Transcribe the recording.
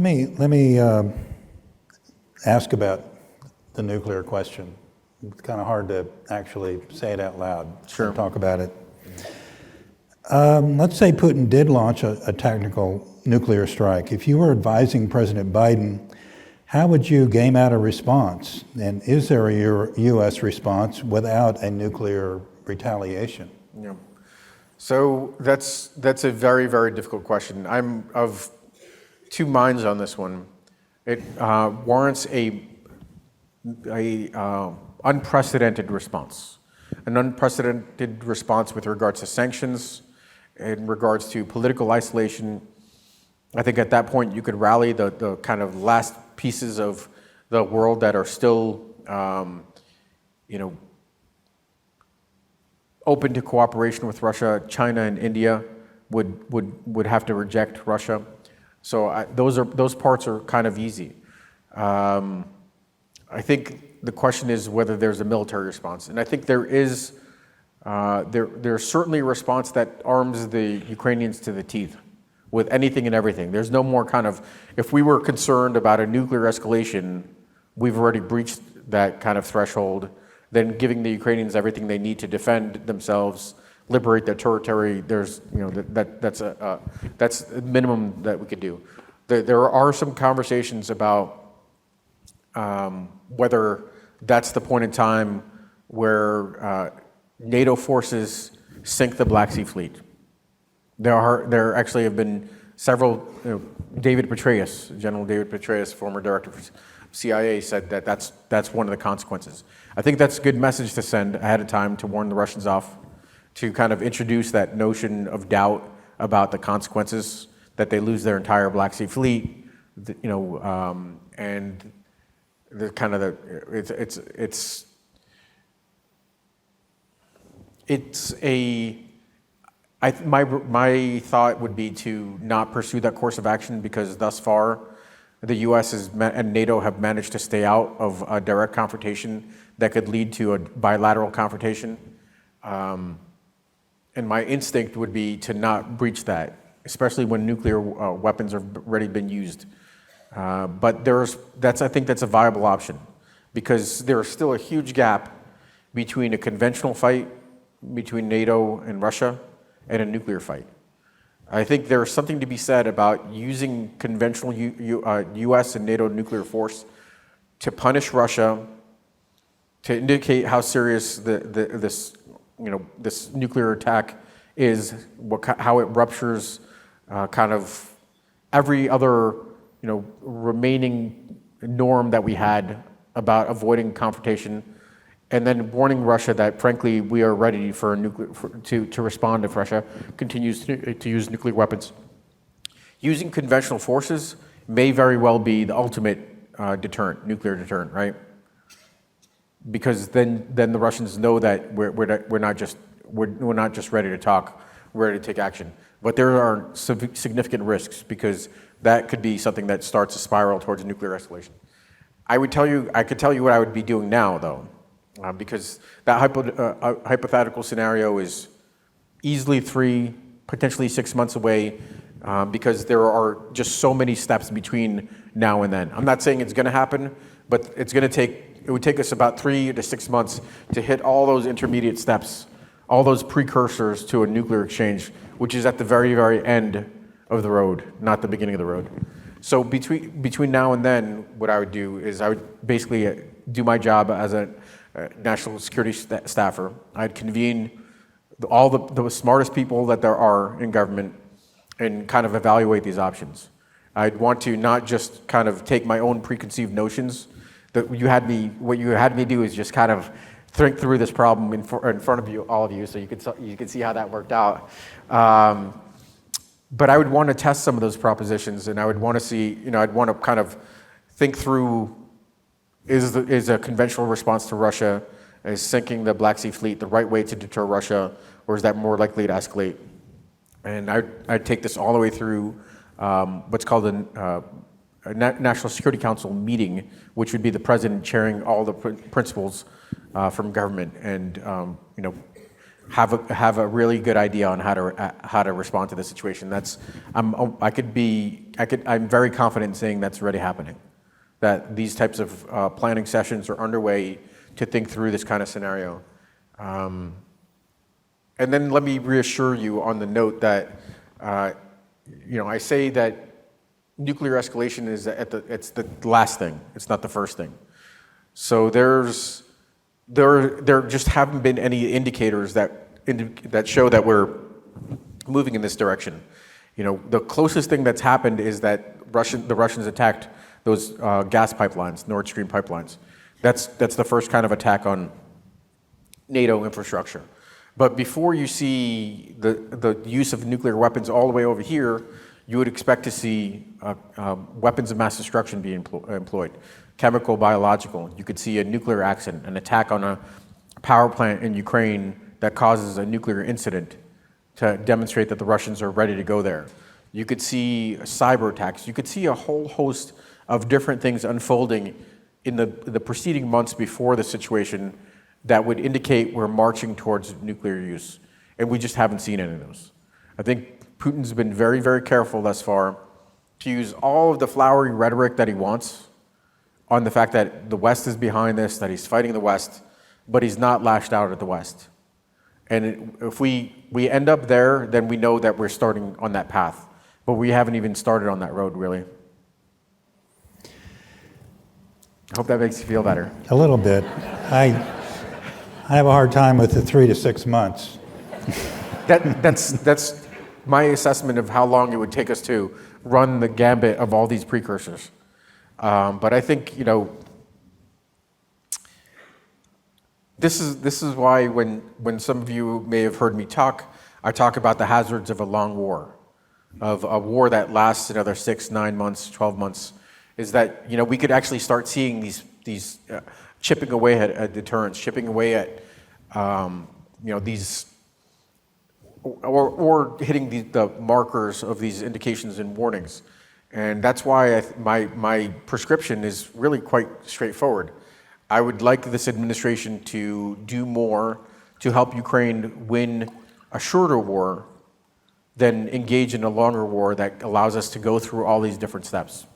let me ask about the nuclear question. It's kind of hard to actually say it out loud. Sure. Talk about it. Let's say Putin did launch a tactical nuclear strike. If you were advising President Biden, how would you game out a response? And is there a U.S. response without a nuclear retaliation? Yeah. So that's a very, very difficult question. I'm of two minds on this one. It warrants a unprecedented response, an unprecedented response with regards to sanctions, in regards to political isolation. I think at that point you could rally the kind of last pieces of the world that are still, open to cooperation with Russia. China and India would have to reject Russia. So those parts are kind of easy. I think the question is whether there's a military response, and I think there is. There's certainly a response that arms the Ukrainians to the teeth with anything and everything. There's no more kind of, if we were concerned about a nuclear escalation, we've already breached that kind of threshold. Then giving the Ukrainians everything they need to defend themselves, liberate their territory, there's, that's a minimum that we could do. There are some conversations about whether that's the point in time where NATO forces sink the Black Sea Fleet. There actually have been several. David Petraeus, General David Petraeus, former director of CIA, said that that's one of the consequences. I think that's a good message to send ahead of time to warn the Russians off, to kind of introduce that notion of doubt about the consequences, that they lose their entire Black Sea Fleet, and the kind of my thought would be to not pursue that course of action, because thus far the U.S. and NATO have managed to stay out of a direct confrontation that could lead to a bilateral confrontation. And my instinct would be to not breach that, especially when nuclear weapons have already been used. But I think that's a viable option, because there is still a huge gap between a conventional fight between NATO and Russia and a nuclear fight. I think there is something to be said about using conventional U.S. and NATO nuclear force to punish Russia, to indicate how serious this nuclear attack is, how it ruptures kind of every other remaining norm that we had about avoiding confrontation, and then warning Russia that, frankly, we are ready for to respond if Russia continues to use nuclear weapons. Using conventional forces may very well be the ultimate nuclear deterrent, right? Because then the Russians know that we're not just ready to talk, we're ready to take action. But there are significant risks, because that could be something that starts a spiral towards a nuclear escalation. I could tell you what I would be doing now, though. Because that hypothetical scenario is easily 3, potentially 6 months away, because there are just so many steps between now and then. I'm not saying it's going to happen, but it would take us about 3 to 6 months to hit all those intermediate steps, all those precursors to a nuclear exchange, which is at the very, very end of the road, not the beginning of the road. So between now and then, what I would do is I would basically do my job as a national security staffer. I'd convene all the smartest people that there are in government and kind of evaluate these options. I'd want to not just kind of take my own preconceived notions. What you had me do is just kind of think through this problem in front of you, all of you, so you could see how that worked out. But I would want to test some of those propositions, and I would want to see, I'd want to kind of think through, is a conventional response to Russia, is sinking the Black Sea Fleet the right way to deter Russia, or is that more likely to escalate? And I'd take this all the way through what's called a National Security Council meeting, which would be the president chairing all the principals from government. And have a really good idea on how to respond to the situation. I'm very confident in saying that's already happening. That these types of planning sessions are underway to think through this kind of scenario. And then let me reassure you on the note that, I say that nuclear escalation is it's the last thing. It's not the first thing. So there just haven't been any indicators that show that we're moving in this direction. The closest thing that's happened is that the Russians attacked those gas pipelines, Nord Stream pipelines. That's the first kind of attack on NATO infrastructure. But before you see the use of nuclear weapons all the way over here, you would expect to see weapons of mass destruction be employed, chemical, biological. You could see a nuclear accident, an attack on a power plant in Ukraine that causes a nuclear incident to demonstrate that the Russians are ready to go there. You could see cyber attacks. You could see a whole host of different things unfolding in the preceding months before the situation that would indicate we're marching towards nuclear use. And we just haven't seen any of those. I think Putin's been very, very careful thus far to use all of the flowery rhetoric that he wants on the fact that the West is behind this, that he's fighting the West, but he's not lashed out at the West. And if we end up there, then we know that we're starting on that path. But we haven't even started on that road, really. I hope that makes you feel better. A little bit. I have a hard time with the 3 to 6 months. That's my assessment of how long it would take us to run the gambit of all these precursors. But I think, this is why when some of you may have heard me talk, I talk about the hazards of a long war, of a war that lasts another 6, 9 months, 12 months, is that, we could actually start seeing these chipping away at deterrence, chipping away at, these, or hitting the markers of these indications and warnings. And that's why my prescription is really quite straightforward. I would like this administration to do more to help Ukraine win a shorter war than engage in a longer war that allows us to go through all these different steps.